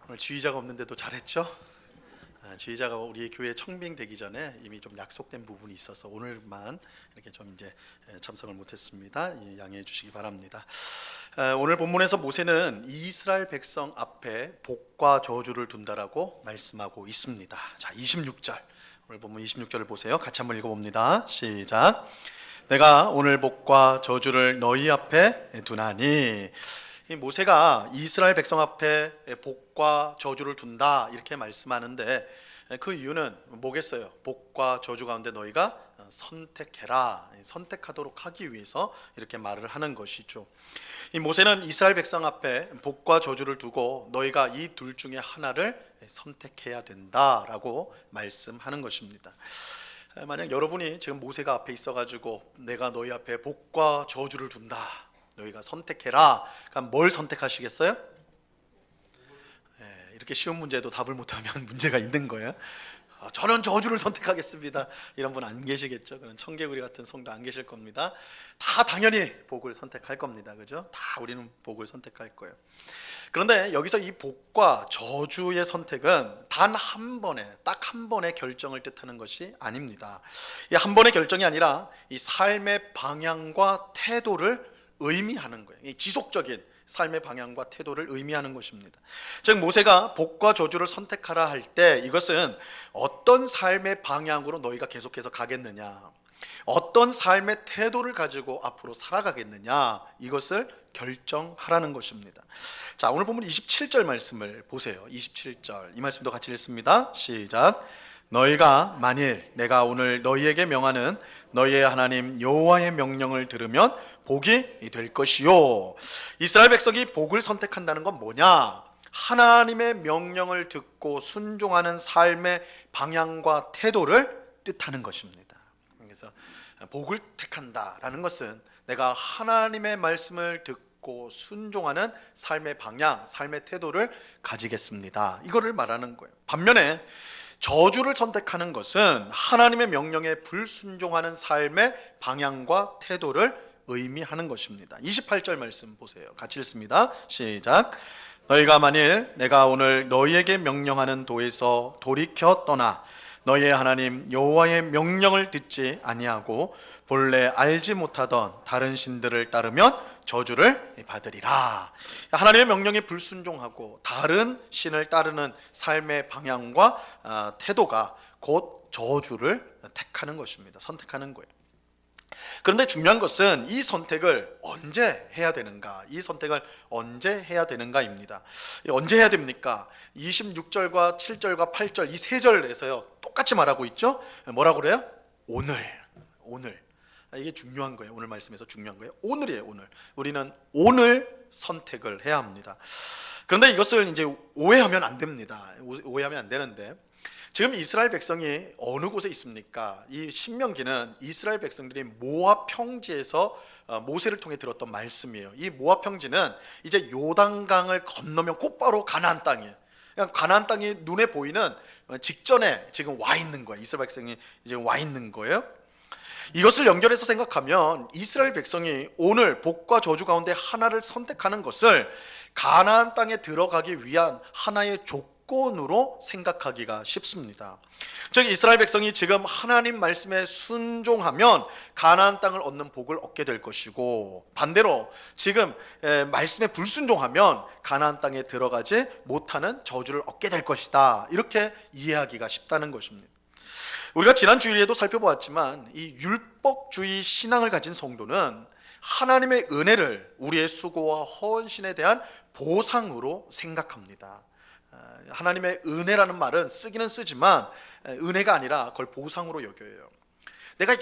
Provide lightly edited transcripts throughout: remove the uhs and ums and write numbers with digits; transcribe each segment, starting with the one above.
오늘 지휘자가 없는데도 잘했죠? 지휘자가 우리 교회 청빙되기 전에 이미 좀 약속된 부분이 있어서 오늘만 이렇게 좀 이제 참석을 못했습니다. 양해해 주시기 바랍니다. 오늘 본문에서 모세는 이스라엘 백성 앞에 복과 저주를 둔다라고 말씀하고 있습니다. 자, 26절, 오늘 본문 26절을 보세요. 같이 한번 읽어봅니다. 시작. 내가 오늘 복과 저주를 너희 앞에 두나니. 이 모세가 이스라엘 백성 앞에 복과 저주를 둔다 이렇게 말씀하는데, 그 이유는 뭐겠어요? 복과 저주 가운데 너희가 선택해라, 선택하도록 하기 위해서 이렇게 말을 하는 것이죠. 이 모세는 이스라엘 백성 앞에 복과 저주를 두고 너희가 이 둘 중에 하나를 선택해야 된다라고 말씀하는 것입니다. 만약 여러분이 지금 모세가 앞에 있어가지고 내가 너희 앞에 복과 저주를 둔다, 너희가 선택해라, 그럼 뭘 선택하시겠어요? 이렇게 쉬운 문제도 답을 못하면 문제가 있는 거예요. 저는 저주를 선택하겠습니다, 이런 분 안 계시겠죠? 그런 청개구리 같은 성도 안 계실 겁니다. 다 당연히 복을 선택할 겁니다. 그죠? 다 우리는 복을 선택할 거예요. 그런데 여기서 이 복과 저주의 선택은 단 한 번에, 딱 한 번의 결정을 뜻하는 것이 아닙니다. 이 한 번의 결정이 아니라 이 삶의 방향과 태도를 의미하는 거예요. 이 지속적인 삶의 방향과 태도를 의미하는 것입니다. 즉 모세가 복과 저주를 선택하라 할 때 이것은 어떤 삶의 방향으로 너희가 계속해서 가겠느냐, 어떤 삶의 태도를 가지고 앞으로 살아가겠느냐, 이것을 결정하라는 것입니다. 자, 오늘 보면 27절 말씀을 보세요. 27절, 이 말씀도 같이 읽습니다. 시작. 너희가 만일 내가 오늘 너희에게 명하는 너희의 하나님 여호와의 명령을 들으면 복이 될 것이요. 이스라엘 백성이 복을 선택한다는 건 뭐냐? 하나님의 명령을 듣고 순종하는 삶의 방향과 태도를 뜻하는 것입니다. 그래서 복을 택한다라는 것은 내가 하나님의 말씀을 듣고 순종하는 삶의 방향, 삶의 태도를 가지겠습니다, 이거를 말하는 거예요. 반면에 저주를 선택하는 것은 하나님의 명령에 불순종하는 삶의 방향과 태도를 의미하는 것입니다. 28절 말씀 보세요. 같이 읽습니다. 시작. 너희가 만일 내가 오늘 너희에게 명령하는 도에서 돌이켜 떠나 너희의 하나님 여호와의 명령을 듣지 아니하고 본래 알지 못하던 다른 신들을 따르면 저주를 받으리라. 하나님의 명령에 불순종하고 다른 신을 따르는 삶의 방향과 태도가 곧 저주를 택하는 것입니다. 선택하는 거예요. 그런데 중요한 것은 이 선택을 언제 해야 되는가, 이 선택을 언제 해야 되는가입니다. 언제 해야 됩니까? 26절과 7절과 8절 이 세 절에서요 똑같이 말하고 있죠. 뭐라고 그래요? 오늘. 이게 중요한 거예요. 오늘 말씀에서 중요한 거예요. 오늘이에요. 오늘. 우리는 오늘 선택을 해야 합니다. 그런데 이것을 이제 오해하면 안 됩니다. 오해하면 안 되는데, 지금 이스라엘 백성이 어느 곳에 있습니까? 이 신명기는 이스라엘 백성들이 모압 평지에서 모세를 통해 들었던 말씀이에요. 이 모압 평지는 이제 요단강을 건너면 곧바로 가나안 땅이에요. 그냥 가나안 땅이 눈에 보이는 직전에 지금 와 있는 거예요. 이스라엘 백성이 지금 와 있는 거예요. 이것을 연결해서 생각하면 이스라엘 백성이 오늘 복과 저주 가운데 하나를 선택하는 것을 가나안 땅에 들어가기 위한 하나의 조건으로 생각하기가 쉽습니다. 즉 이스라엘 백성이 지금 하나님 말씀에 순종하면 가나안 땅을 얻는 복을 얻게 될 것이고, 반대로 지금 말씀에 불순종하면 가나안 땅에 들어가지 못하는 저주를 얻게 될 것이다, 이렇게 이해하기가 쉽다는 것입니다. 우리가 지난 주일에도 살펴보았지만 이 율법주의 신앙을 가진 성도는 하나님의 은혜를 우리의 수고와 헌신에 대한 보상으로 생각합니다. 하나님의 은혜라는 말은 쓰기는 쓰지만 은혜가 아니라 그걸 보상으로 여겨요. 내가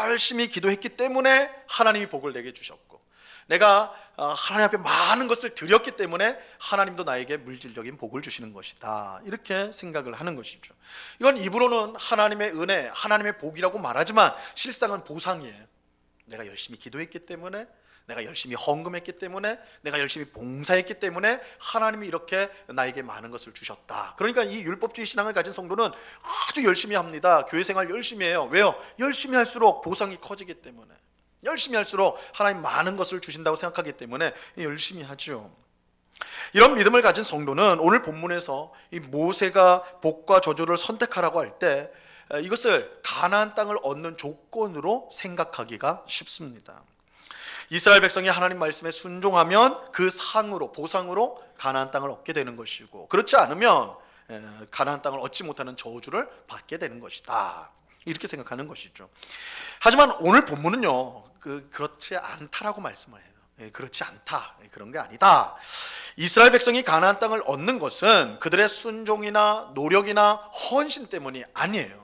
열심히 기도했기 때문에 하나님이 복을 내게 주셨고, 내가 하나님 앞에 많은 것을 드렸기 때문에 하나님도 나에게 물질적인 복을 주시는 것이다, 이렇게 생각을 하는 것이죠. 이건 입으로는 하나님의 은혜, 하나님의 복이라고 말하지만 실상은 보상이에요. 내가 열심히 기도했기 때문에, 내가 열심히 헌금했기 때문에, 내가 열심히 봉사했기 때문에 하나님이 이렇게 나에게 많은 것을 주셨다. 그러니까 이 율법주의 신앙을 가진 성도는 아주 열심히 합니다. 교회 생활 열심히 해요. 왜요? 열심히 할수록 보상이 커지기 때문에, 열심히 할수록 하나님 많은 것을 주신다고 생각하기 때문에 열심히 하죠. 이런 믿음을 가진 성도는 오늘 본문에서 이 모세가 복과 저주를 선택하라고 할 때 이것을 가나안 땅을 얻는 조건으로 생각하기가 쉽습니다. 이스라엘 백성이 하나님 말씀에 순종하면 그 상으로, 보상으로 가나안 땅을 얻게 되는 것이고, 그렇지 않으면 가나안 땅을 얻지 못하는 저주를 받게 되는 것이다, 이렇게 생각하는 것이죠. 하지만 오늘 본문은요, 그렇지 않다라고 말씀을 해요. 그렇지 않다, 그런 게 아니다. 이스라엘 백성이 가나안 땅을 얻는 것은 그들의 순종이나 노력이나 헌신 때문이 아니에요.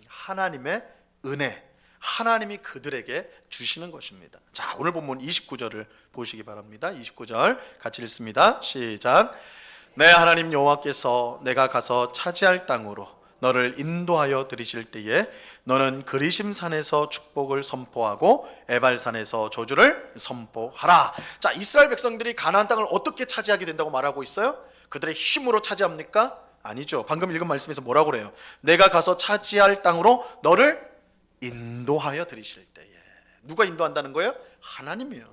하나님의 은혜, 하나님이 그들에게 주시는 것입니다. 자, 오늘 본문 29절을 보시기 바랍니다. 29절 같이 읽습니다. 시작. 내 하나님 여호와께서 내가 가서 차지할 땅으로 너를 인도하여 들이실 때에 너는 그리심산에서 축복을 선포하고 에발산에서 저주를 선포하라. 자, 이스라엘 백성들이 가나안 땅을 어떻게 차지하게 된다고 말하고 있어요? 그들의 힘으로 차지합니까? 아니죠. 방금 읽은 말씀에서 뭐라고 그래요? 내가 가서 차지할 땅으로 너를 인도하여 들이실 때에. 누가 인도한다는 거예요? 하나님이요.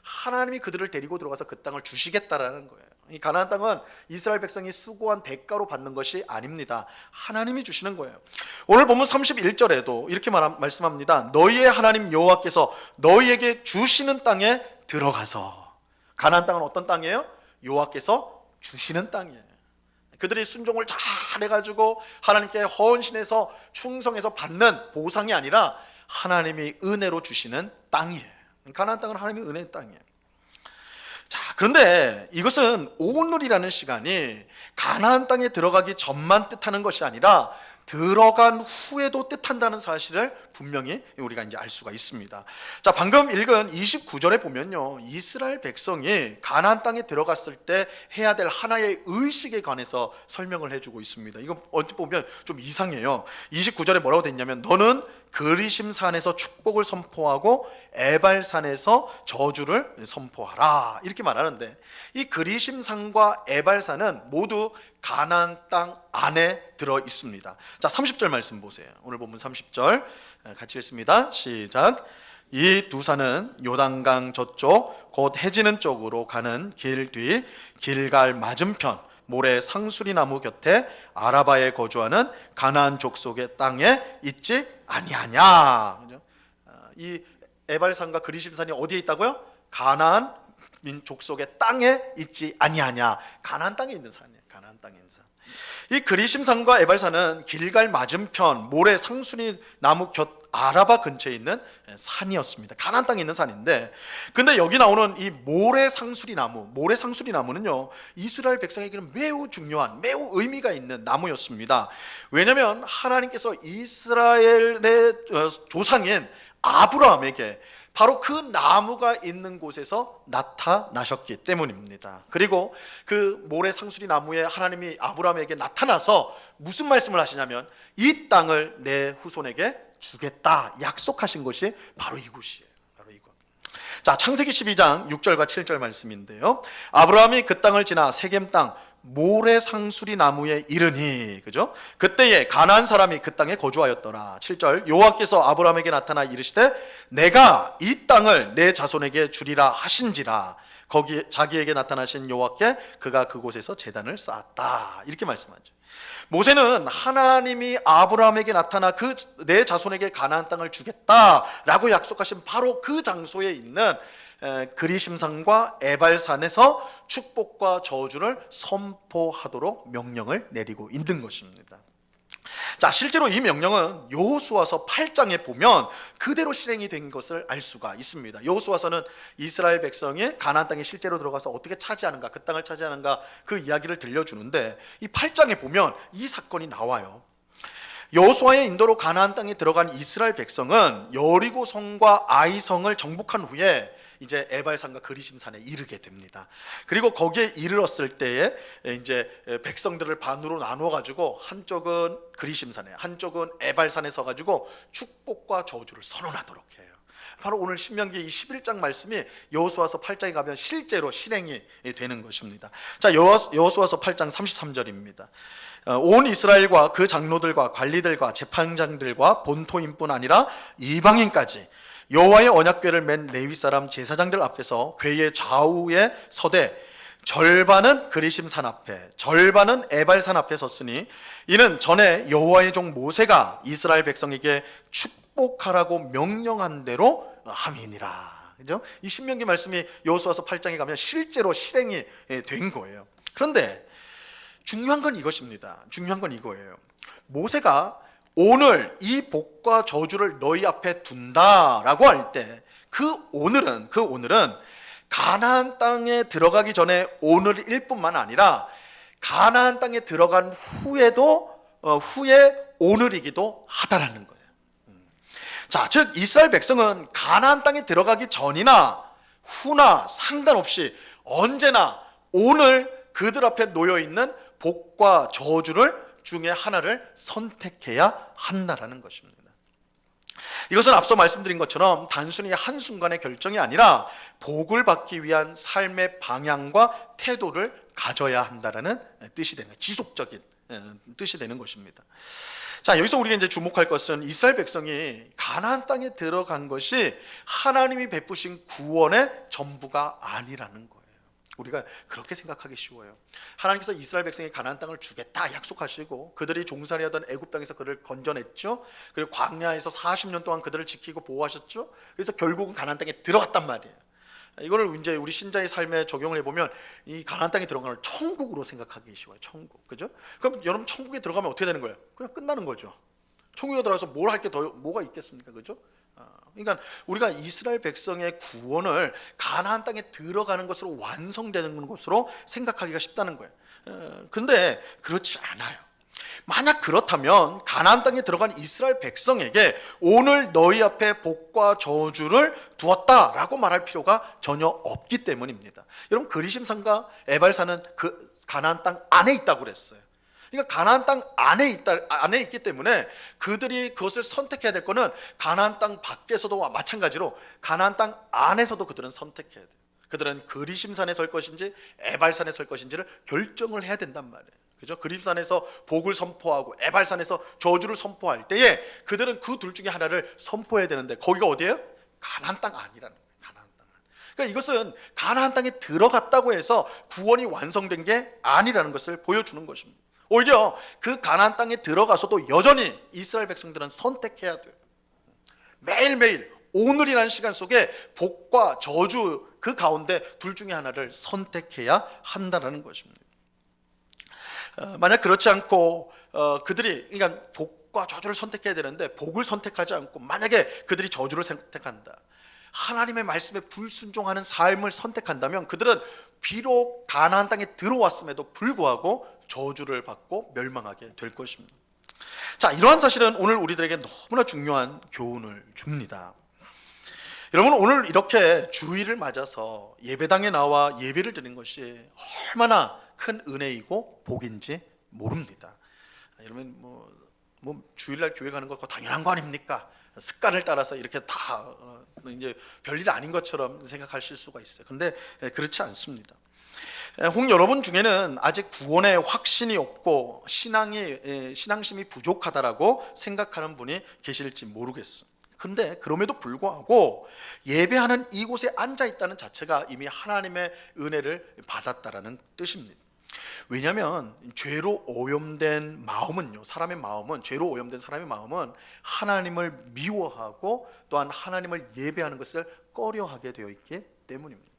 하나님이 그들을 데리고 들어가서 그 땅을 주시겠다라는 거예요. 이 가나안 땅은 이스라엘 백성이 수고한 대가로 받는 것이 아닙니다. 하나님이 주시는 거예요. 오늘 보면 31절에도 이렇게 말씀합니다. 너희의 하나님 여호와께서 너희에게 주시는 땅에 들어가서. 가나안 땅은 어떤 땅이에요? 여호와께서 주시는 땅이에요. 그들이 순종을 잘 해가지고 하나님께 헌신해서 충성해서 받는 보상이 아니라 하나님이 은혜로 주시는 땅이에요. 가나안 땅은 하나님의 은혜의 땅이에요. 자, 그런데 이것은 오늘이라는 시간이 가나안 땅에 들어가기 전만 뜻하는 것이 아니라 들어간 후에도 뜻한다는 사실을 분명히 우리가 이제 알 수가 있습니다. 자, 방금 읽은 29절에 보면요, 이스라엘 백성이 가나안 땅에 들어갔을 때 해야 될 하나의 의식에 관해서 설명을 해주고 있습니다. 이거 어떻게 보면 좀 이상해요. 29절에 뭐라고 돼 있냐면 너는 그리심산에서 축복을 선포하고 에발산에서 저주를 선포하라, 이렇게 말하는데 이 그리심산과 에발산은 모두 가나안 땅 안에 들어 있습니다. 자, 30절 말씀 보세요. 오늘 본문 30절 같이 읽습니다. 시작. 이 두 산은 요단강 저쪽 곧 해지는 쪽으로 가는 길 뒤 길갈 맞은편 모래 상수리 나무 곁에 아라바에 거주하는 가나안 족속의 땅에 있지 아니하냐. 이 에발산과 그리심산이 어디에 있다고요? 가나안 민족속의 땅에 있지 아니하냐. 가나안 땅에 있는 산이에요. 가나안 땅에 있는 산. 이 그리심산과 에발산은 길갈 맞은편 모래 상수리 나무 곁 아라바 근처에 있는 산이었습니다. 가나안 땅에 있는 산인데, 근데 여기 나오는 이 모래 상수리 나무는요, 이스라엘 백성에게는 매우 중요한, 매우 의미가 있는 나무였습니다. 왜냐하면 하나님께서 이스라엘의 조상인 아브라함에게 바로 그 나무가 있는 곳에서 나타나셨기 때문입니다. 그리고 그 모래 상수리 나무에 하나님이 아브라함에게 나타나서 무슨 말씀을 하시냐면 이 땅을 내 후손에게 주겠다 약속하신 것이 바로 이곳이에요. 바로 이곳. 자, 창세기 12장 6절과 7절 말씀인데요, 아브라함이 그 땅을 지나 세겜 땅 모래 상수리 나무에 이르니, 그죠? 그때에 가나안 사람이 그 땅에 거주하였더라. 7절 여호와께서 아브라함에게 나타나 이르시되 내가 이 땅을 내 자손에게 주리라 하신지라. 거기 자기에게 나타나신 여호와께 그가 그곳에서 제단을 쌓았다, 이렇게 말씀하죠. 모세는 하나님이 아브라함에게 나타나 그 내 자손에게 가나안 땅을 주겠다라고 약속하신 바로 그 장소에 있는 그리심산과 에발산에서 축복과 저주를 선포하도록 명령을 내리고 있는 것입니다. 자, 실제로 이 명령은 여호수아서 8장에 보면 그대로 실행이 된 것을 알 수가 있습니다. 여호수아서는 이스라엘 백성이 가나안 땅에 실제로 들어가서 어떻게 차지하는가, 그 땅을 차지하는가, 그 이야기를 들려주는데 이 8장에 보면 이 사건이 나와요. 여호수아의 인도로 가나안 땅에 들어간 이스라엘 백성은 여리고성과 아이성을 정복한 후에 이제 에발산과 그리심산에 이르게 됩니다. 그리고 거기에 이르렀을 때에 이제 백성들을 반으로 나누어 가지고 한쪽은 그리심산에, 한쪽은 에발산에 서 가지고 축복과 저주를 선언하도록 해요. 바로 오늘 신명기 11장 말씀이 여호수아서 8장에 가면 실제로 실행이 되는 것입니다. 자, 여호수아서 8장 33절입니다. 온 이스라엘과 그 장로들과 관리들과 재판장들과 본토인뿐 아니라 이방인까지 여호와의 언약궤를 맨 레위 사람 제사장들 앞에서 궤의 좌우에 서되 절반은 그리심산 앞에, 절반은 에발산 앞에 섰으니 이는 전에 여호와의 종 모세가 이스라엘 백성에게 축복하라고 명령한 대로 함이니라. 그죠? 이 신명기 말씀이 여호수아서 8장에 가면 실제로 실행이 된 거예요. 그런데 중요한 건 이것입니다. 중요한 건 이거예요. 모세가 오늘 이 복과 저주를 너희 앞에 둔다라고 할 때 그 오늘은 가나안 땅에 들어가기 전에 오늘일 뿐만 아니라 가나안 땅에 들어간 후에 오늘이기도 하다라는 거예요. 자, 즉 이스라엘 백성은 가나안 땅에 들어가기 전이나 후나 상관없이 언제나 오늘 그들 앞에 놓여 있는 복과 저주를 중에 하나를 선택해야 한다라는 것입니다. 이것은 앞서 말씀드린 것처럼 단순히 한순간의 결정이 아니라 복을 받기 위한 삶의 방향과 태도를 가져야 한다라는 뜻이 되는, 지속적인 뜻이 되는 것입니다. 자, 여기서 우리가 이제 주목할 것은 이스라엘 백성이 가나안 땅에 들어간 것이 하나님이 베푸신 구원의 전부가 아니라는 거예요. 우리가 그렇게 생각하기 쉬워요. 하나님께서 이스라엘 백성이 가나안 땅을 주겠다 약속하시고 그들이 종살이하던 애굽 땅에서 그들을 건져냈죠. 그리고 광야에서 40년 동안 그들을 지키고 보호하셨죠. 그래서 결국은 가나안 땅에 들어갔단 말이에요. 이거를 이제 우리 신자의 삶에 적용을 해보면 이 가나안 땅에 들어가는 걸 천국으로 생각하기 쉬워요. 천국, 그죠? 그럼 여러분 천국에 들어가면 어떻게 되는 거예요? 그냥 끝나는 거죠. 천국에 들어가서 뭘 할 게 더 뭐가 있겠습니까, 그죠? 그러니까 우리가 이스라엘 백성의 구원을 가나안 땅에 들어가는 것으로 완성되는 것으로 생각하기가 쉽다는 거예요. 근데 그렇지 않아요. 만약 그렇다면 가나안 땅에 들어간 이스라엘 백성에게 오늘 너희 앞에 복과 저주를 두었다라고 말할 필요가 전혀 없기 때문입니다. 여러분 그리심산과 에발산은 그 가나안 땅 안에 있다고 그랬어요. 그러니까 가나안 땅 안에 있기 때문에 그들이 그것을 선택해야 될 거는 가나안 땅 밖에서도 마찬가지로 가나안 땅 안에서도 그들은 선택해야 돼요. 그들은 그리심산에 설 것인지 에발산에 설 것인지를 결정을 해야 된단 말이에요. 그죠? 그리심산에서 복을 선포하고 에발산에서 저주를 선포할 때에 그들은 그 둘 중에 하나를 선포해야 되는데 거기가 어디예요? 가나안 땅 아니라는 거예요. 가나안 땅. 그러니까 이것은 가나안 땅에 들어갔다고 해서 구원이 완성된 게 아니라는 것을 보여주는 것입니다. 오히려 그 가나안 땅에 들어가서도 여전히 이스라엘 백성들은 선택해야 돼요. 매일매일 오늘이라는 시간 속에 복과 저주 그 가운데 둘 중에 하나를 선택해야 한다는 것입니다. 만약 그렇지 않고 그들이 그러니까 복과 저주를 선택해야 되는데 복을 선택하지 않고 만약에 그들이 저주를 선택한다, 하나님의 말씀에 불순종하는 삶을 선택한다면 그들은 비록 가나안 땅에 들어왔음에도 불구하고 저주를 받고 멸망하게 될 것입니다. 자, 이러한 사실은 오늘 우리들에게 너무나 중요한 교훈을 줍니다. 여러분 오늘 이렇게 주일을 맞아서 예배당에 나와 예배를 드리는 것이 얼마나 큰 은혜이고 복인지 모릅니다. 여러분 뭐 주일날 교회 가는 거 당연한 거 아닙니까? 습관을 따라서 이렇게 다 이제 별일 아닌 것처럼 생각하실 수가 있어요. 그런데 그렇지 않습니다. 혹 여러분 중에는 아직 구원에 확신이 없고 신앙심이 부족하다라고 생각하는 분이 계실지 모르겠어요. 그런데 그럼에도 불구하고 예배하는 이곳에 앉아 있다는 자체가 이미 하나님의 은혜를 받았다라는 뜻입니다. 왜냐하면 죄로 오염된 마음은요, 죄로 오염된 사람의 마음은 하나님을 미워하고 또한 하나님을 예배하는 것을 꺼려하게 되어 있기 때문입니다.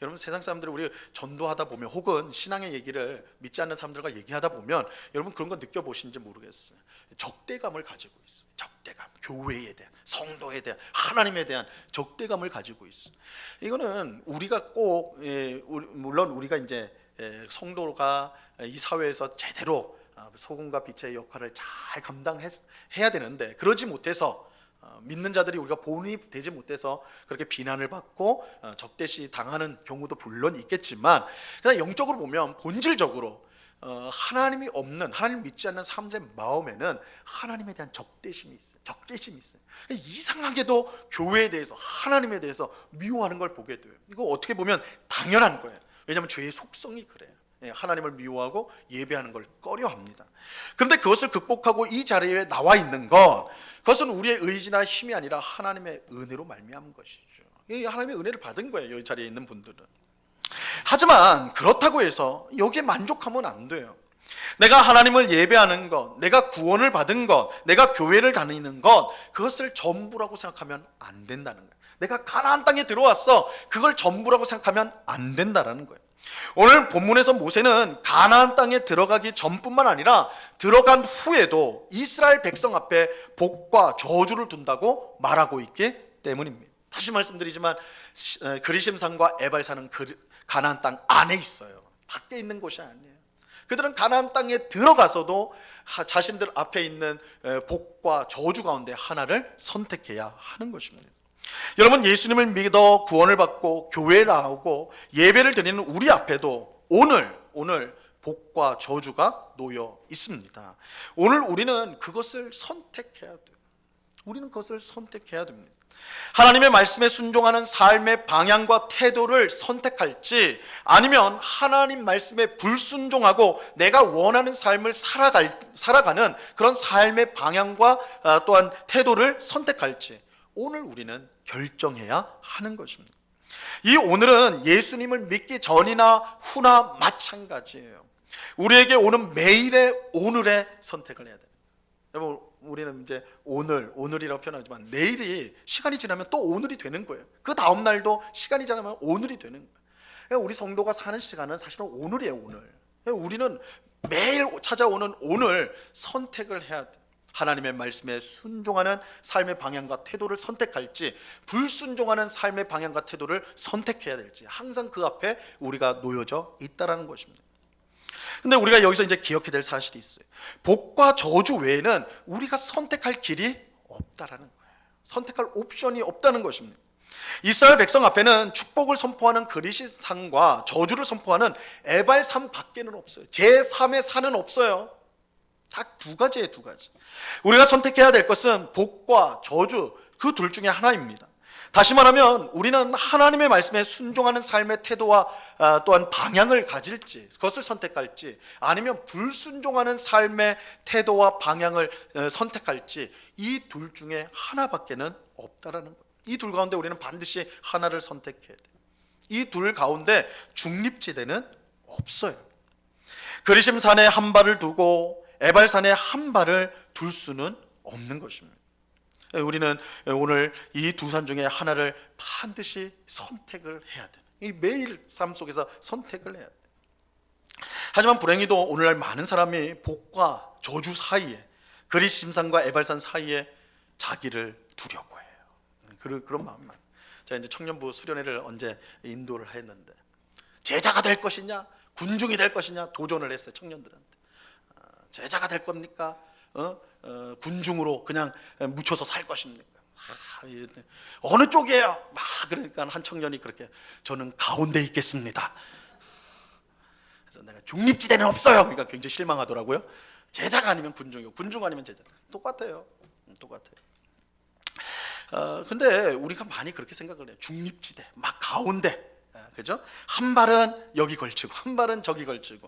여러분 세상 사람들을 우리 전도하다 보면 혹은 신앙의 얘기를 믿지 않는 사람들과 얘기하다 보면 여러분 그런 거 느껴보신지 모르겠어요. 적대감을 가지고 있어요. 적대감, 교회에 대한, 성도에 대한, 하나님에 대한 적대감을 가지고 있어요. 이거는 우리가 꼭 물론 우리가 이제 성도가 이 사회에서 제대로 소금과 빛의 역할을 잘 감당해야 되는데 그러지 못해서 믿는 자들이 우리가 본이 되지 못해서 그렇게 비난을 받고 적대시 당하는 경우도 물론 있겠지만 그냥 영적으로 보면 본질적으로 하나님이 없는, 하나님 믿지 않는 사람들의 마음에는 하나님에 대한 적대심이 있어요. 이상하게도 교회에 대해서, 하나님에 대해서 미워하는 걸 보게 돼요. 이거 어떻게 보면 당연한 거예요. 왜냐하면 죄의 속성이 그래요. 하나님을 미워하고 예배하는 걸 꺼려합니다. 그런데 그것을 극복하고 이 자리에 나와 있는 것, 그것은 우리의 의지나 힘이 아니라 하나님의 은혜로 말미암은 것이죠. 하나님의 은혜를 받은 거예요. 이 자리에 있는 분들은. 하지만 그렇다고 해서 여기에 만족하면 안 돼요. 내가 하나님을 예배하는 것, 내가 구원을 받은 것, 내가 교회를 다니는 것, 그것을 전부라고 생각하면 안 된다는 거예요. 내가 가나안 땅에 들어왔어, 그걸 전부라고 생각하면 안 된다는 거예요. 오늘 본문에서 모세는 가나안 땅에 들어가기 전뿐만 아니라 들어간 후에도 이스라엘 백성 앞에 복과 저주를 둔다고 말하고 있기 때문입니다. 다시 말씀드리지만 그리심산과 에발산은 가나안 땅 안에 있어요. 밖에 있는 곳이 아니에요. 그들은 가나안 땅에 들어가서도 자신들 앞에 있는 복과 저주 가운데 하나를 선택해야 하는 것입니다. 여러분, 예수님을 믿어 구원을 받고 교회에 나오고 예배를 드리는 우리 앞에도 오늘 복과 저주가 놓여 있습니다. 오늘 우리는 그것을 선택해야 돼요. 우리는 그것을 선택해야 됩니다. 하나님의 말씀에 순종하는 삶의 방향과 태도를 선택할지, 아니면 하나님 말씀에 불순종하고 내가 원하는 삶을 살아가는 그런 삶의 방향과 또한 태도를 선택할지, 오늘 우리는 결정해야 하는 것입니다. 이 오늘은 예수님을 믿기 전이나 후나 마찬가지예요. 우리에게 오는 매일의 오늘의 선택을 해야 돼요. 여러분, 우리는 이제 오늘이라고 표현하지만 내일이 시간이 지나면 또 오늘이 되는 거예요. 그 다음 날도 시간이 지나면 오늘이 되는 거예요. 우리 성도가 사는 시간은 사실은 오늘이에요. 오늘. 우리는 매일 찾아오는 오늘 선택을 해야 돼요. 하나님의 말씀에 순종하는 삶의 방향과 태도를 선택할지, 불순종하는 삶의 방향과 태도를 선택해야 될지, 항상 그 앞에 우리가 놓여져 있다는 것입니다. 근데 우리가 여기서 이제 기억해야 될 사실이 있어요. 복과 저주 외에는 우리가 선택할 길이 없다라는 거예요. 선택할 옵션이 없다는 것입니다. 이스라엘 백성 앞에는 축복을 선포하는 그리심산과 저주를 선포하는 에발산 밖에는 없어요. 제3의 산은 없어요. 딱 두 가지예요, 두 가지. 우리가 선택해야 될 것은 복과 저주, 그 둘 중에 하나입니다. 다시 말하면 우리는 하나님의 말씀에 순종하는 삶의 태도와 또한 방향을 가질지, 그것을 선택할지, 아니면 불순종하는 삶의 태도와 방향을 선택할지, 이 둘 중에 하나밖에는 없다라는 거예요. 이 둘 가운데 우리는 반드시 하나를 선택해야 돼요. 이 둘 가운데 중립지대는 없어요. 그리심산에 한 발을 두고 에발산에 한 발을 둘 수는 없는 것입니다. 우리는 오늘 이 두 산 중에 하나를 반드시 선택을 해야 돼요. 이 매일 삶 속에서 선택을 해야 돼요. 하지만 불행히도 오늘날 많은 사람이 복과 저주 사이에, 그리심산과 에발산 사이에 자기를 두려고 해요. 그런 마음만. 제가 이제 청년부 수련회를 언제 인도를 했는데, 제자가 될 것이냐, 군중이 될 것이냐 도전을 했어요. 청년들한테. 제자가 될 겁니까? 군중으로 그냥 묻혀서 살 것입니까? 어느 쪽이에요? 그러니까 한 청년이 그렇게, 저는 가운데 있겠습니다. 그래서 내가 중립지대는 없어요. 그러니까 굉장히 실망하더라고요. 제자가 아니면 군중이고 군중 아니면 제자. 똑같아요. 근데 우리가 많이 그렇게 생각을 해요. 중립지대, 막 가운데, 그죠? 한 발은 여기 걸치고 한 발은 저기 걸치고,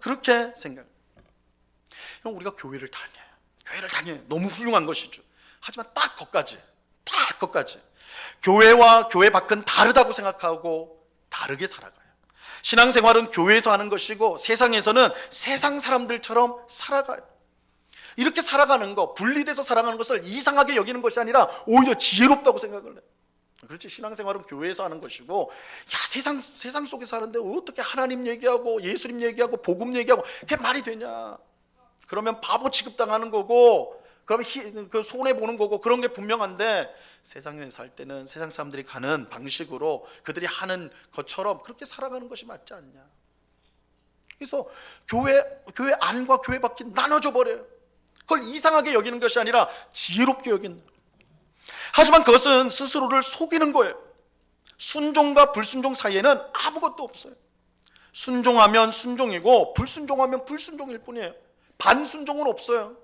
그렇게 생각. 우리가 교회를 다녀요. 너무 훌륭한 것이죠. 하지만 딱 거기까지. 교회와 교회 밖은 다르다고 생각하고 다르게 살아가요. 신앙생활은 교회에서 하는 것이고 세상에서는 세상 사람들처럼 살아가요. 이렇게 살아가는 거, 분리돼서 살아가는 것을 이상하게 여기는 것이 아니라 오히려 지혜롭다고 생각을 해요. 그렇지, 신앙생활은 교회에서 하는 것이고, 세상 속에 사는데 어떻게 하나님 얘기하고 예수님 얘기하고 복음 얘기하고 그게 말이 되냐. 그러면 바보 취급당하는 거고, 그러면 그 손해보는 거고, 그런 게 분명한데, 세상에 살 때는 세상 사람들이 가는 방식으로 그들이 하는 것처럼 그렇게 살아가는 것이 맞지 않냐. 그래서 교회 안과 교회 밖이 나눠져 버려요. 그걸 이상하게 여기는 것이 아니라 지혜롭게 여긴다. 하지만 그것은 스스로를 속이는 거예요. 순종과 불순종 사이에는 아무것도 없어요. 순종하면 순종이고 불순종하면 불순종일 뿐이에요. 반순종은 없어요.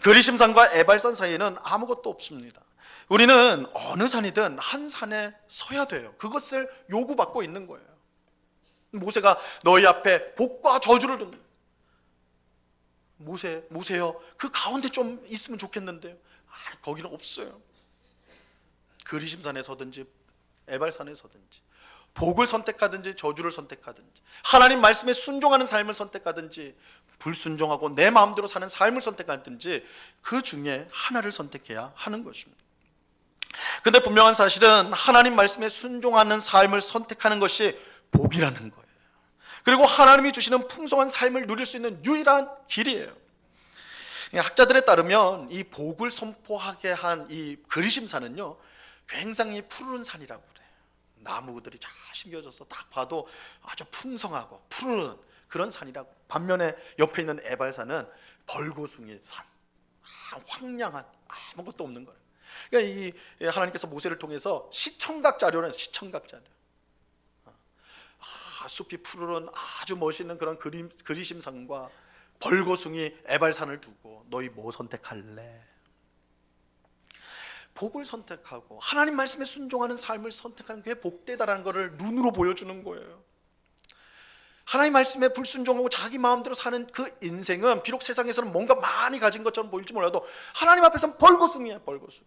그리심산과 에발산 사이에는 아무것도 없습니다. 우리는 어느 산이든 한 산에 서야 돼요. 그것을 요구받고 있는 거예요. 모세가 너희 앞에 복과 저주를 둔다. 모세요, 그 가운데 좀 있으면 좋겠는데요. 거기는 없어요. 그리심산에 서든지 에발산에 서든지 복을 선택하든지 저주를 선택하든지, 하나님 말씀에 순종하는 삶을 선택하든지, 불순종하고 내 마음대로 사는 삶을 선택하든지, 그 중에 하나를 선택해야 하는 것입니다. 근데 분명한 사실은 하나님 말씀에 순종하는 삶을 선택하는 것이 복이라는 거예요. 그리고 하나님이 주시는 풍성한 삶을 누릴 수 있는 유일한 길이에요. 학자들에 따르면 이 복을 선포하게 한 이 그리심산은요, 굉장히 푸른 산이라고 그래요. 나무들이 잘 심겨져서 딱 봐도 아주 풍성하고 푸른 그런 산이라고. 반면에 옆에 있는 에발산은 벌거숭이 산, 황량한 아무것도 없는 거예요. 그러니까 이 하나님께서 모세를 통해서 시청각 자료는 시청각 자료. 숲이 푸르른 아주 멋있는 그런 그리심산과 벌거숭이 에발산을 두고 너희 뭐 선택할래? 복을 선택하고 하나님 말씀에 순종하는 삶을 선택하는 게 복되다라는 것을 눈으로 보여주는 거예요. 하나님 말씀에 불순종하고 자기 마음대로 사는 그 인생은 비록 세상에서는 뭔가 많이 가진 것처럼 보일지 몰라도 하나님 앞에서는 벌거숭이야, 벌거숭이.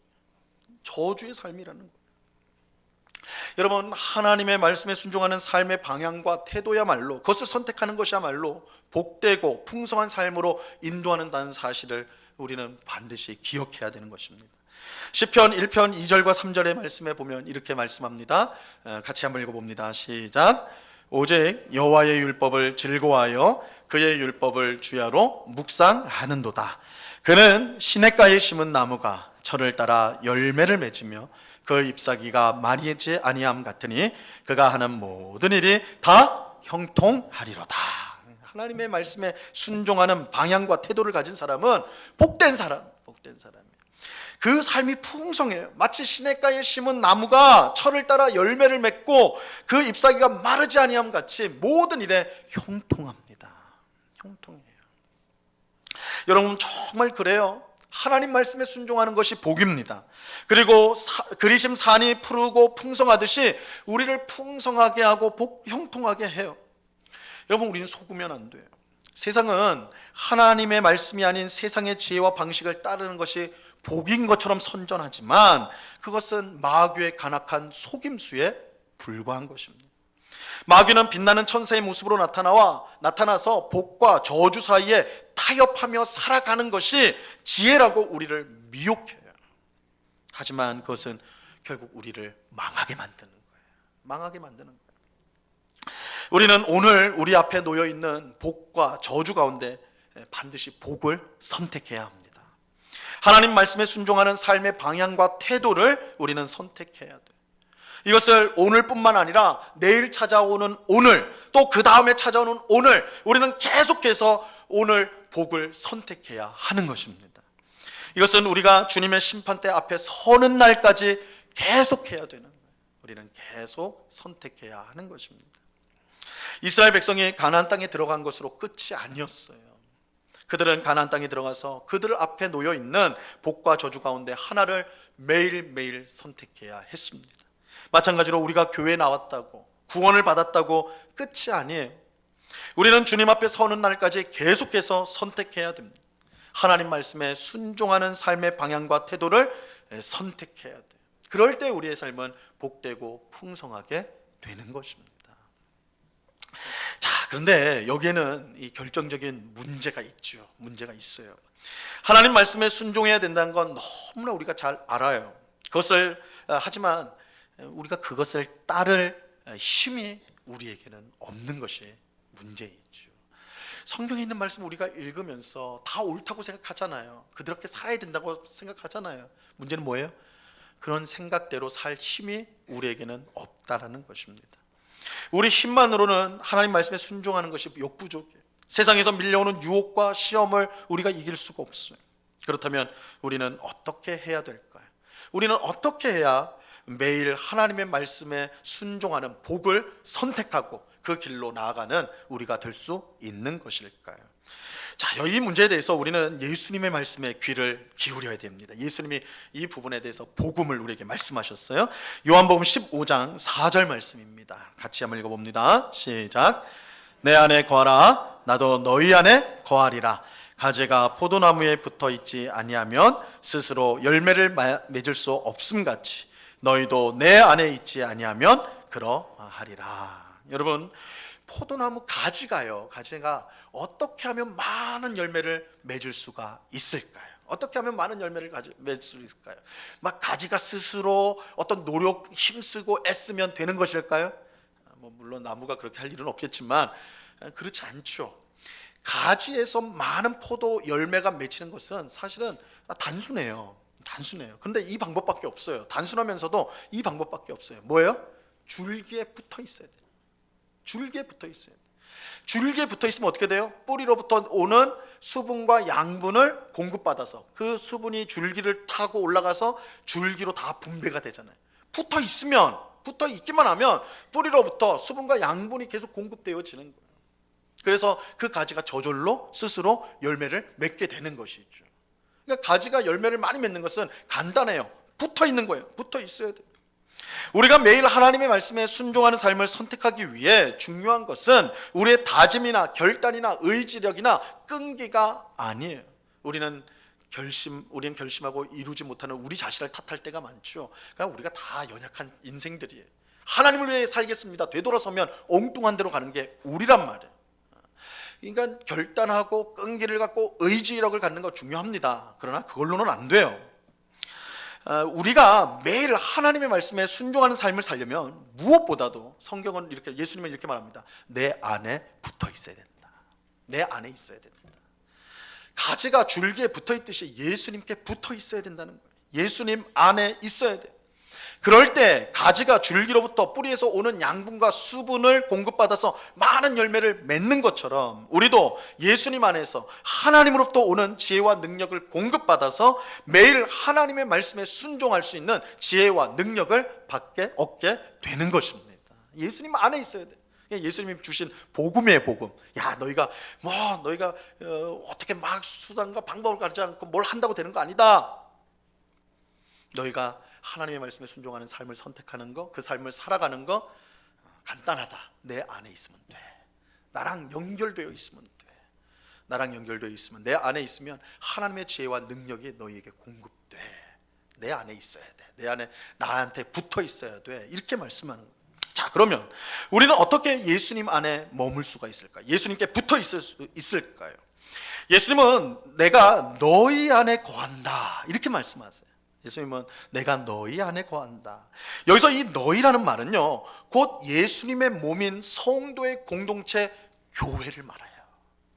저주의 삶이라는 거예요. 여러분, 하나님의 말씀에 순종하는 삶의 방향과 태도야말로, 그것을 선택하는 것이야말로 복되고 풍성한 삶으로 인도하는다는 사실을 우리는 반드시 기억해야 되는 것입니다. 시편 1편 2절과 3절의 말씀에 보면 이렇게 말씀합니다. 같이 한번 읽어봅니다. 시작. 오직 여호와의 율법을 즐거워하여 그의 율법을 주야로 묵상하는도다. 그는 시냇가에 심은 나무가 철을 따라 열매를 맺으며 그 잎사귀가 마르지 아니함 같으니 그가 하는 모든 일이 다 형통하리로다. 하나님의 말씀에 순종하는 방향과 태도를 가진 사람은 복된 사람, 복된 사람이에요. 그 삶이 풍성해요. 마치 시냇가에 심은 나무가 철을 따라 열매를 맺고 그 잎사귀가 마르지 아니함 같이 모든 일에 형통합니다. 형통해요. 여러분, 정말 그래요. 하나님 말씀에 순종하는 것이 복입니다. 그리고 그리심 산이 푸르고 풍성하듯이 우리를 풍성하게 하고 형통하게 해요. 여러분, 우리는 속으면 안 돼요. 세상은 하나님의 말씀이 아닌 세상의 지혜와 방식을 따르는 것이 복인 것처럼 선전하지만 그것은 마귀의 간악한 속임수에 불과한 것입니다. 마귀는 빛나는 천사의 모습으로 나타나서 복과 저주 사이에 타협하며 살아가는 것이 지혜라고 우리를 미혹해요. 하지만 그것은 결국 우리를 망하게 만드는 거예요. 망하게 만드는 거예요. 우리는 오늘 우리 앞에 놓여 있는 복과 저주 가운데 반드시 복을 선택해야 합니다. 하나님 말씀에 순종하는 삶의 방향과 태도를 우리는 선택해야 돼요. 이것을 오늘뿐만 아니라 내일 찾아오는 오늘, 또 그 다음에 찾아오는 오늘, 우리는 계속해서 오늘 복을 선택해야 하는 것입니다. 이것은 우리가 주님의 심판대 앞에 서는 날까지 계속해야 되는 거예요. 우리는 계속 선택해야 하는 것입니다. 이스라엘 백성이 가나안 땅에 들어간 것으로 끝이 아니었어요. 그들은 가나안 땅에 들어가서 그들 앞에 놓여 있는 복과 저주 가운데 하나를 매일매일 선택해야 했습니다. 마찬가지로 우리가 교회에 나왔다고, 구원을 받았다고 끝이 아니에요. 우리는 주님 앞에 서는 날까지 계속해서 선택해야 됩니다. 하나님 말씀에 순종하는 삶의 방향과 태도를 선택해야 돼요. 그럴 때 우리의 삶은 복되고 풍성하게 되는 것입니다. 자, 그런데 여기에는 이 결정적인 문제가 있죠. 문제가 있어요. 하나님 말씀에 순종해야 된다는 건 너무나 우리가 잘 알아요. 하지만 우리가 그것을 따를 힘이 우리에게는 없는 것이 문제이죠. 성경에 있는 말씀 우리가 읽으면서 다 옳다고 생각하잖아요. 그렇게 살아야 된다고 생각하잖아요. 문제는 뭐예요? 그런 생각대로 살 힘이 우리에게는 없다라는 것입니다. 우리 힘만으로는 하나님 말씀에 순종하는 것이 역부족이에요. 세상에서 밀려오는 유혹과 시험을 우리가 이길 수가 없어요. 그렇다면 우리는 어떻게 해야 될까요? 우리는 어떻게 해야 매일 하나님의 말씀에 순종하는 복을 선택하고 그 길로 나아가는 우리가 될 수 있는 것일까요? 자, 이 문제에 대해서 우리는 예수님의 말씀에 귀를 기울여야 됩니다. 예수님이 이 부분에 대해서 복음을 우리에게 말씀하셨어요. 요한복음 15장 4절 말씀입니다. 같이 한번 읽어봅니다. 시작. 내 안에 거하라, 나도 너희 안에 거하리라. 가지가 포도나무에 붙어 있지 아니하면 스스로 열매를 맺을 수 없음같이 너희도 내 안에 있지 아니하면 그러하리라. 여러분, 포도나무 가지가 어떻게 하면 많은 열매를 맺을 수가 있을까요? 어떻게 하면 많은 열매를 맺을 수 있을까요? 막 가지가 스스로 어떤 노력, 힘쓰고 애쓰면 되는 것일까요? 물론 나무가 그렇게 할 일은 없겠지만 그렇지 않죠. 가지에서 많은 포도 열매가 맺히는 것은 사실은 단순해요. 그런데 이 방법밖에 없어요. 단순하면서도 이 방법밖에 없어요. 뭐예요? 줄기에 붙어 있어야 돼요. 줄기에 붙어 있으면 어떻게 돼요? 뿌리로부터 오는 수분과 양분을 공급받아서 그 수분이 줄기를 타고 올라가서 줄기로 다 분배가 되잖아요. 붙어 있기만 하면 뿌리로부터 수분과 양분이 계속 공급되어지는 거예요. 그래서 그 가지가 저절로 스스로 열매를 맺게 되는 것이죠. 그러니까 가지가 열매를 많이 맺는 것은 간단해요. 붙어 있는 거예요. 붙어 있어야 돼요. 우리가 매일 하나님의 말씀에 순종하는 삶을 선택하기 위해 중요한 것은 우리의 다짐이나 결단이나 의지력이나 끈기가 아니에요. 우리는 결심하고 이루지 못하는 우리 자신을 탓할 때가 많죠. 그러니까 우리가 다 연약한 인생들이에요. 하나님을 위해 살겠습니다. 되돌아서면 엉뚱한 데로 가는 게 우리란 말이에요. 그러니까 결단하고 끈기를 갖고 의지력을 갖는 거 중요합니다. 그러나 그걸로는 안 돼요. 우리가 매일 하나님의 말씀에 순종하는 삶을 살려면 무엇보다도 성경은 예수님은 이렇게 말합니다. 내 안에 붙어 있어야 된다. 내 안에 있어야 된다. 가지가 줄기에 붙어 있듯이 예수님께 붙어 있어야 된다는 거예요. 예수님 안에 있어야 돼요. 그럴 때 가지가 줄기로부터 뿌리에서 오는 양분과 수분을 공급받아서 많은 열매를 맺는 것처럼 우리도 예수님 안에서 하나님으로부터 오는 지혜와 능력을 공급받아서 매일 하나님의 말씀에 순종할 수 있는 지혜와 능력을 얻게 되는 것입니다. 예수님 안에 있어야 돼요. 예수님이 주신 복음이에요. 복음. 너희가 어떻게 막 수단과 방법을 가지 않고 뭘 한다고 되는 거 아니다. 너희가 하나님의 말씀에 순종하는 삶을 선택하는 거, 그 삶을 살아가는 거 간단하다. 내 안에 있으면 돼. 나랑 연결되어 있으면 내 안에 있으면 하나님의 지혜와 능력이 너희에게 공급돼. 내 안에 있어야 돼. 내 안에 나한테 붙어 있어야 돼. 이렇게 말씀하는 거예요. 자, 그러면 우리는 어떻게 예수님 안에 머물 수가 있을까요? 예수님께 붙어 있을 수 있을까요? 예수님은 내가 너희 안에 거한다 이렇게 말씀하세요. 예수님은 내가 너희 안에 거한다. 여기서 이 너희라는 말은요, 곧 예수님의 몸인 성도의 공동체 교회를 말해요.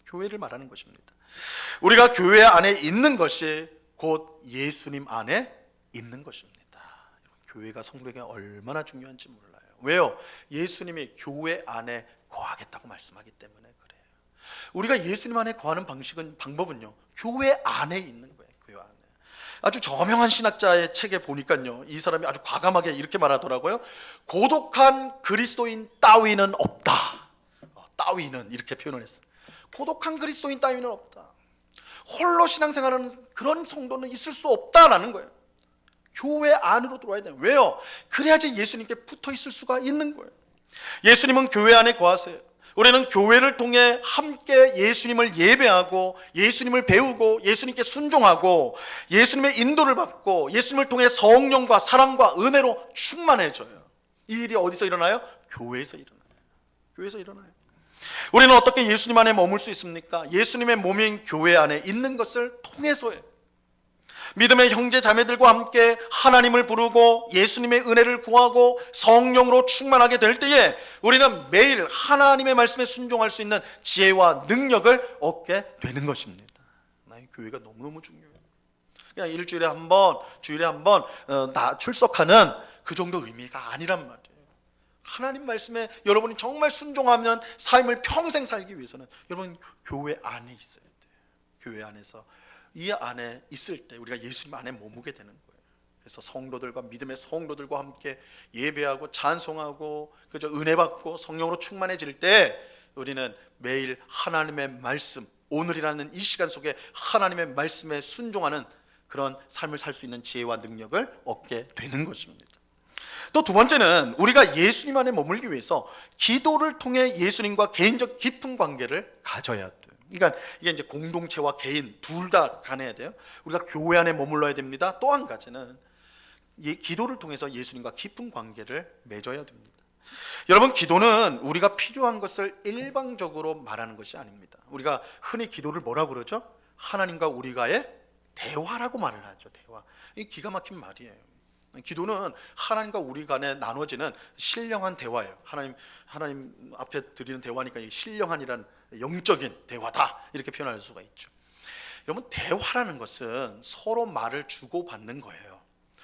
교회를 말하는 것입니다. 우리가 교회 안에 있는 것이 곧 예수님 안에 있는 것입니다. 교회가 성도에게 얼마나 중요한지 몰라요. 왜요? 예수님이 교회 안에 거하겠다고 말씀하기 때문에 그래요. 우리가 예수님 안에 거하는 방법은요, 교회 안에 있는 거예요. 교회 안에. 아주 저명한 신학자의 책에 보니까요, 이 사람이 아주 과감하게 이렇게 말하더라고요. 고독한 그리스도인 따위는 없다. 따위는 이렇게 표현을 했어요. 고독한 그리스도인 따위는 없다. 홀로 신앙생활하는 그런 성도는 있을 수 없다라는 거예요. 교회 안으로 들어와야 돼요. 왜요? 그래야지 예수님께 붙어 있을 수가 있는 거예요. 예수님은 교회 안에 거하세요. 우리는 교회를 통해 함께 예수님을 예배하고 예수님을 배우고 예수님께 순종하고 예수님의 인도를 받고 예수님을 통해 성령과 사랑과 은혜로 충만해져요. 이 일이 어디서 일어나요? 교회에서 일어나요. 교회에서 일어나요. 우리는 어떻게 예수님 안에 머물 수 있습니까? 예수님의 몸인 교회 안에 있는 것을 통해서예요. 믿음의 형제 자매들과 함께 하나님을 부르고 예수님의 은혜를 구하고 성령으로 충만하게 될 때에 우리는 매일 하나님의 말씀에 순종할 수 있는 지혜와 능력을 얻게 되는 것입니다. 나의 교회가 너무너무 중요해요. 그냥 일주일에 한 번, 주일에 한 번 출석하는 그 정도 의미가 아니란 말이에요. 하나님 말씀에 여러분이 정말 순종하면 삶을 평생 살기 위해서는 여러분 교회 안에 있어야 돼요. 교회 안에서 이 안에 있을 때 우리가 예수님 안에 머무게 되는 거예요. 그래서 성도들과 믿음의 성도들과 함께 예배하고 찬송하고 그저 은혜 받고 성령으로 충만해질 때 우리는 매일 하나님의 말씀, 오늘이라는 이 시간 속에 하나님의 말씀에 순종하는 그런 삶을 살 수 있는 지혜와 능력을 얻게 되는 것입니다. 또 두 번째는 우리가 예수님 안에 머물기 위해서 기도를 통해 예수님과 개인적 깊은 관계를 가져야 돼요. 그러니까 이게 이제 공동체와 개인 둘 다 가능해야 돼요. 우리가 교회 안에 머물러야 됩니다. 또 한 가지는 이 기도를 통해서 예수님과 깊은 관계를 맺어야 됩니다. 여러분, 기도는 우리가 필요한 것을 일방적으로 말하는 것이 아닙니다. 우리가 흔히 기도를 뭐라고 그러죠? 하나님과 우리가의 대화라고 말을 하죠. 대화. 이 기가 막힌 말이에요. 기도는 하나님과 우리 간에 나눠지는 신령한 대화예요. 하나님 앞에 드리는 대화니까 이 신령한이란 영적인 대화다, 이렇게 표현할 수가 있죠. 여러분, 대화라는 것은 서로 말을 주고받는 거예요.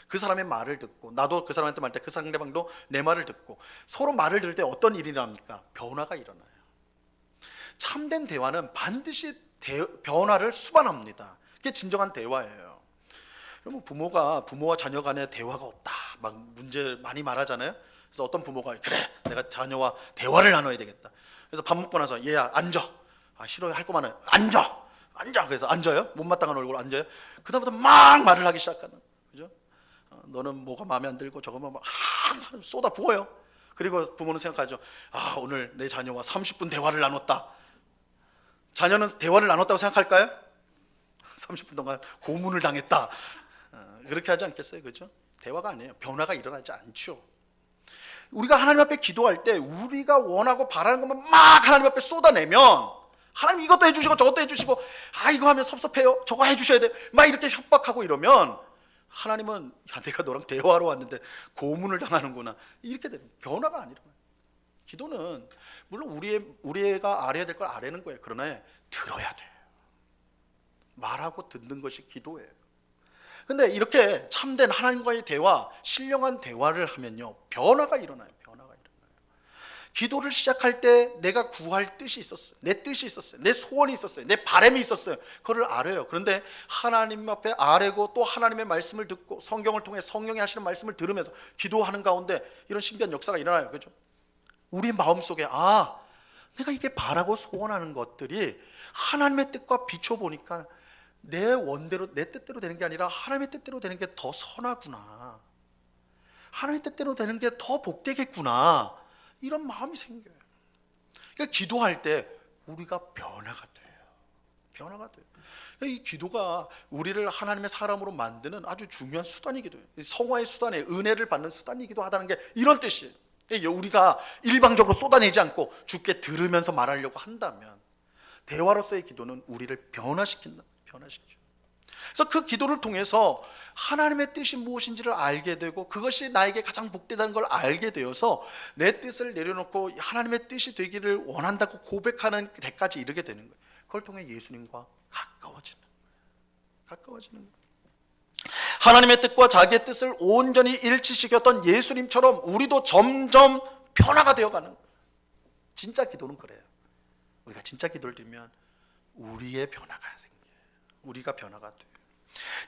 그 사람의 말을 듣고 나도 그 사람한테 말 때 그 상대방도 내 말을 듣고 서로 말을 들을 때 어떤 일이 일어납니까? 변화가 일어나요. 참된 대화는 반드시 변화를 수반합니다. 그게 진정한 대화예요. 여러분, 부모와 자녀 간에 대화가 없다, 막 문제 많이 말하잖아요. 그래서 어떤 부모가 그래, 내가 자녀와 대화를 나눠야 되겠다. 그래서 밥 먹고 나서 얘야 앉아. 싫어요, 할 거 많아요. 앉아. 그래서 앉아요. 못마땅한 얼굴로 앉아요. 그다음부터 막 말을 하기 시작하는, 그죠? 너는 뭐가 마음에 안 들고 저거만 막 쏟아 부어요. 그리고 부모는 생각하죠. 오늘 내 자녀와 30분 대화를 나눴다. 자녀는 대화를 나눴다고 생각할까요? 30분 동안 고문을 당했다. 그렇게 하지 않겠어요? 그죠? 대화가 아니에요. 변화가 일어나지 않죠. 우리가 하나님 앞에 기도할 때 우리가 원하고 바라는 것만 막 하나님 앞에 쏟아내면 하나님 이것도 해주시고 저것도 해주시고 이거 하면 섭섭해요, 저거 해주셔야 돼, 막 이렇게 협박하고 이러면 하나님은 내가 너랑 대화하러 왔는데 고문을 당하는구나, 이렇게 되는, 변화가 안 일어나요. 기도는 물론 우리가 알아야 될 걸 아뢰는 거예요. 그러나 들어야 돼요. 말하고 듣는 것이 기도예요. 근데 이렇게 참된 하나님과의 대화, 신령한 대화를 하면요, 변화가 일어나요. 기도를 시작할 때 내가 구할 뜻이 있었어요. 내 뜻이 있었어요. 내 소원이 있었어요. 내 바람이 있었어요. 그걸 알아요. 그런데 하나님 앞에 아뢰고 또 하나님의 말씀을 듣고 성경을 통해 성령이 하시는 말씀을 들으면서 기도하는 가운데 이런 신비한 역사가 일어나요. 그죠? 우리 마음속에 내가 이게 바라고 소원하는 것들이 하나님의 뜻과 비춰보니까 내 원대로, 내 뜻대로 되는 게 아니라 하나님의 뜻대로 되는 게 더 선하구나, 하나님의 뜻대로 되는 게 더 복되겠구나, 이런 마음이 생겨요. 그러니까 기도할 때 우리가 변화가 돼요. 이 기도가 우리를 하나님의 사람으로 만드는 아주 중요한 수단이기도 해요. 성화의 수단에 은혜를 받는 수단이기도 하다는 게 이런 뜻이에요. 우리가 일방적으로 쏟아내지 않고 주께 들으면서 말하려고 한다면 대화로서의 기도는 우리를 변화시킨다. 그래서 그 기도를 통해서 하나님의 뜻이 무엇인지를 알게 되고 그것이 나에게 가장 복되다는 걸 알게 되어서 내 뜻을 내려놓고 하나님의 뜻이 되기를 원한다고 고백하는 데까지 이르게 되는 거예요. 그걸 통해 예수님과 가까워지는 거예요. 하나님의 뜻과 자기의 뜻을 온전히 일치시켰던 예수님처럼 우리도 점점 변화가 되어가는 거예요. 진짜 기도는 그래요. 우리가 진짜 기도를 드리면 우리의 변화가 생겨요. 우리가 변화가 돼요.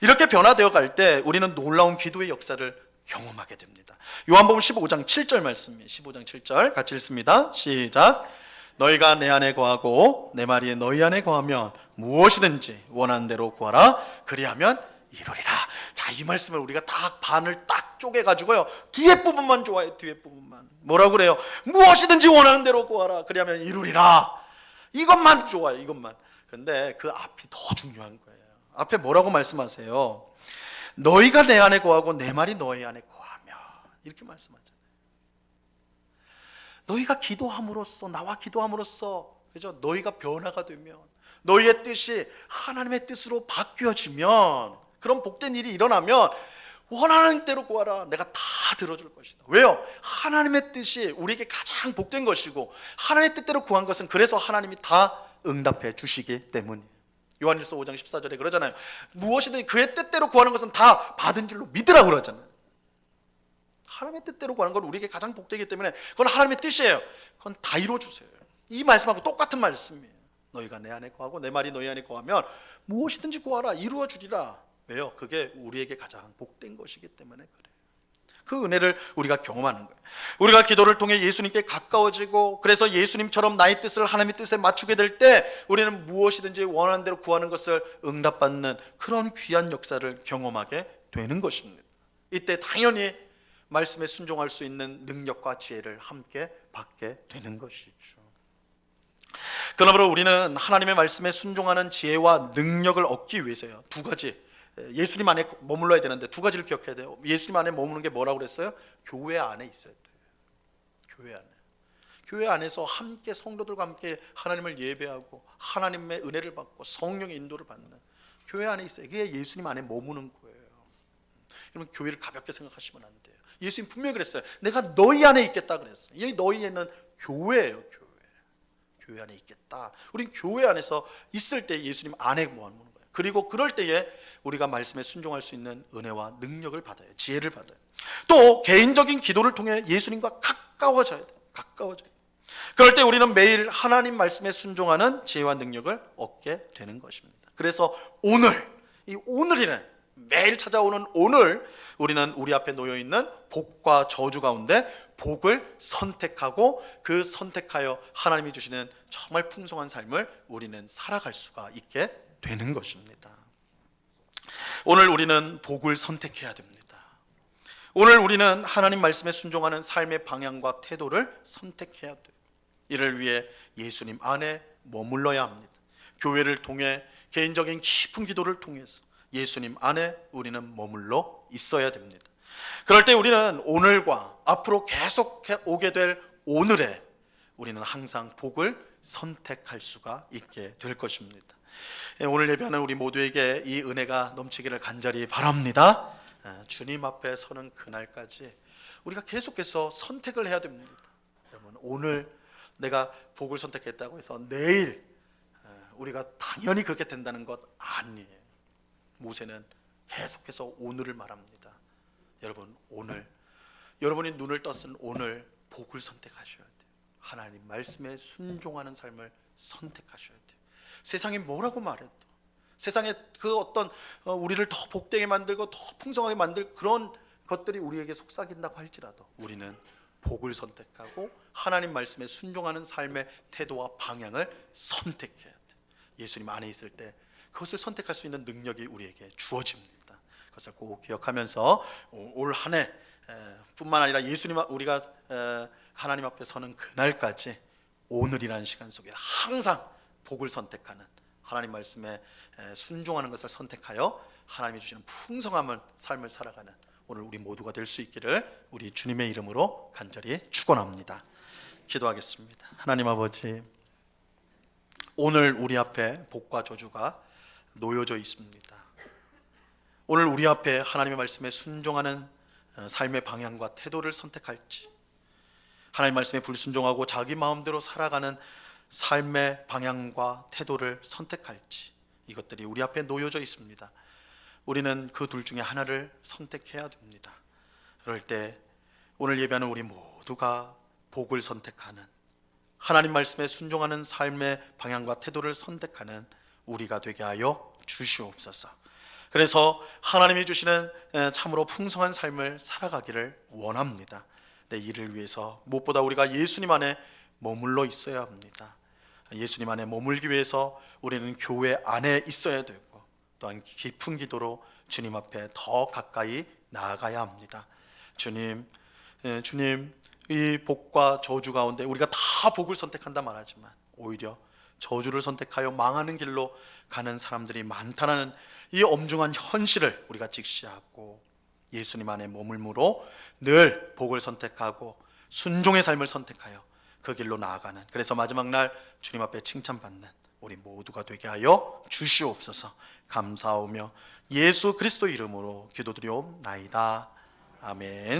이렇게 변화되어 갈 때 우리는 놀라운 기도의 역사를 경험하게 됩니다. 요한복음 15장 7절 말씀이에요. 15장 7절 같이 읽습니다. 시작. 너희가 내 안에 거하고 내 말이 너희 안에 거하면 무엇이든지 원하는 대로 구하라. 그리하면 이루리라. 자, 이 말씀을 우리가 반을 딱 쪼개가지고요, 뒤에 부분만 좋아해요. 뒤에 부분만. 뭐라고 그래요? 무엇이든지 원하는 대로 구하라. 그리하면 이루리라. 이것만 좋아요. 이것만. 근데 그 앞이 더 중요한 거예요. 앞에 뭐라고 말씀하세요? 너희가 내 안에 거하고 내 말이 너희 안에 거하면, 이렇게 말씀하잖아요. 너희가 기도함으로써, 나와 기도함으로써, 그죠? 너희가 변화가 되면, 너희의 뜻이 하나님의 뜻으로 바뀌어지면, 그런 복된 일이 일어나면 원하는 대로 구하라. 내가 다 들어줄 것이다. 왜요? 하나님의 뜻이 우리에게 가장 복된 것이고 하나님의 뜻대로 구한 것은 그래서 하나님이 다 응답해 주시기 때문이에요. 요한일서 5장 14절에 그러잖아요. 무엇이든 그의 뜻대로 구하는 것은 다 받은 줄로 믿으라고 그러잖아요. 하나님의 뜻대로 구하는 건 우리에게 가장 복되기 때문에 그건 하나님의 뜻이에요. 그건 다 이루어주세요. 이 말씀하고 똑같은 말씀이에요. 너희가 내 안에 거하고 내 말이 너희 안에 거하면 무엇이든지 구하라. 이루어주리라. 왜요? 그게 우리에게 가장 복된 것이기 때문에 그래요. 그 은혜를 우리가 경험하는 거예요. 우리가 기도를 통해 예수님께 가까워지고 그래서 예수님처럼 나의 뜻을 하나님의 뜻에 맞추게 될 때 우리는 무엇이든지 원하는 대로 구하는 것을 응답받는 그런 귀한 역사를 경험하게 되는 것입니다. 이때 당연히 말씀에 순종할 수 있는 능력과 지혜를 함께 받게 되는 것이죠. 그러므로 우리는 하나님의 말씀에 순종하는 지혜와 능력을 얻기 위해서요, 두 가지, 예수님 안에 머물러야 되는데 두 가지를 기억해야 돼요. 예수님 안에 머무는 게 뭐라고 그랬어요? 교회 안에 있어야 돼요. 교회 안에. 교회 안에서 함께 성도들과 함께 하나님을 예배하고 하나님의 은혜를 받고 성령의 인도를 받는 교회 안에 있어요. 그게 예수님 안에 머무는 거예요. 여러분, 교회를 가볍게 생각하시면 안 돼요. 예수님 분명히 그랬어요. 내가 너희 안에 있겠다 그랬어요. 이 너희에는 교회예요. 교회 안에 있겠다. 우린 교회 안에서 있을 때 예수님 안에 머무는 거예요. 그리고 그럴 때에 우리가 말씀에 순종할 수 있는 은혜와 능력을 받아요. 지혜를 받아요. 또 개인적인 기도를 통해 예수님과 가까워져야 돼요. 가까워져요. 그럴 때 우리는 매일 하나님 말씀에 순종하는 지혜와 능력을 얻게 되는 것입니다. 그래서 이 오늘이란 매일 찾아오는 오늘, 우리는 우리 앞에 놓여 있는 복과 저주 가운데 복을 선택하고 그 선택하여 하나님이 주시는 정말 풍성한 삶을 우리는 살아갈 수가 있게 되는 것입니다. 오늘 우리는 복을 선택해야 됩니다. 오늘 우리는 하나님 말씀에 순종하는 삶의 방향과 태도를 선택해야 돼요. 이를 위해 예수님 안에 머물러야 합니다. 교회를 통해 개인적인 깊은 기도를 통해서 예수님 안에 우리는 머물러 있어야 됩니다. 그럴 때 우리는 오늘과 앞으로 계속 오게 될 오늘에 우리는 항상 복을 선택할 수가 있게 될 것입니다. 오늘 예배하는 우리 모두에게 이 은혜가 넘치기를 간절히 바랍니다. 주님 앞에 서는 그날까지 우리가 계속해서 선택을 해야 됩니다. 여러분, 오늘 내가 복을 선택했다고 해서 내일 우리가 당연히 그렇게 된다는 것 아니에요. 모세는 계속해서 오늘을 말합니다. 여러분, 오늘 여러분이 눈을 떴은 오늘 복을 선택하셔야 돼요. 하나님 말씀에 순종하는 삶을 선택하셔야 돼요. 세상이 뭐라고 말해도, 세상에 그 어떤 우리를 더 복되게 만들고 더 풍성하게 만들 그런 것들이 우리에게 속삭인다고 할지라도 우리는 복을 선택하고 하나님 말씀에 순종하는 삶의 태도와 방향을 선택해야 돼요. 예수님 안에 있을 때 그것을 선택할 수 있는 능력이 우리에게 주어집니다. 그것을 꼭 기억하면서 올 한 해 뿐만 아니라 예수님 우리가 하나님 앞에 서는 그날까지 오늘이라는 시간 속에 항상 복을 선택하는, 하나님 말씀에 순종하는 것을 선택하여 하나님이 주시는 풍성한 삶을 살아가는 오늘 우리 모두가 될 수 있기를 우리 주님의 이름으로 간절히 축원합니다. 기도하겠습니다. 하나님 아버지, 오늘 우리 앞에 복과 저주가 놓여져 있습니다. 오늘 우리 앞에 하나님의 말씀에 순종하는 삶의 방향과 태도를 선택할지, 하나님 말씀에 불순종하고 자기 마음대로 살아가는 삶의 방향과 태도를 선택할지, 이것들이 우리 앞에 놓여져 있습니다. 우리는 그 둘 중에 하나를 선택해야 됩니다. 그럴 때 오늘 예배하는 우리 모두가 복을 선택하는, 하나님 말씀에 순종하는 삶의 방향과 태도를 선택하는 우리가 되게 하여 주시옵소서. 그래서 하나님이 주시는 참으로 풍성한 삶을 살아가기를 원합니다. 이를 위해서 무엇보다 우리가 예수님 안에 머물러 있어야 합니다. 예수님 안에 머물기 위해서 우리는 교회 안에 있어야 되고, 또한 깊은 기도로 주님 앞에 더 가까이 나아가야 합니다. 주님, 이 복과 저주 가운데 우리가 다 복을 선택한다 말하지만 오히려 저주를 선택하여 망하는 길로 가는 사람들이 많다는 이 엄중한 현실을 우리가 직시하고 예수님 안에 머물므로 늘 복을 선택하고 순종의 삶을 선택하여 그 길로 나아가는, 그래서 마지막 날 주님 앞에 칭찬받는 우리 모두가 되게 하여 주시옵소서. 감사하며 예수 그리스도 이름으로 기도드리옵나이다. 아멘.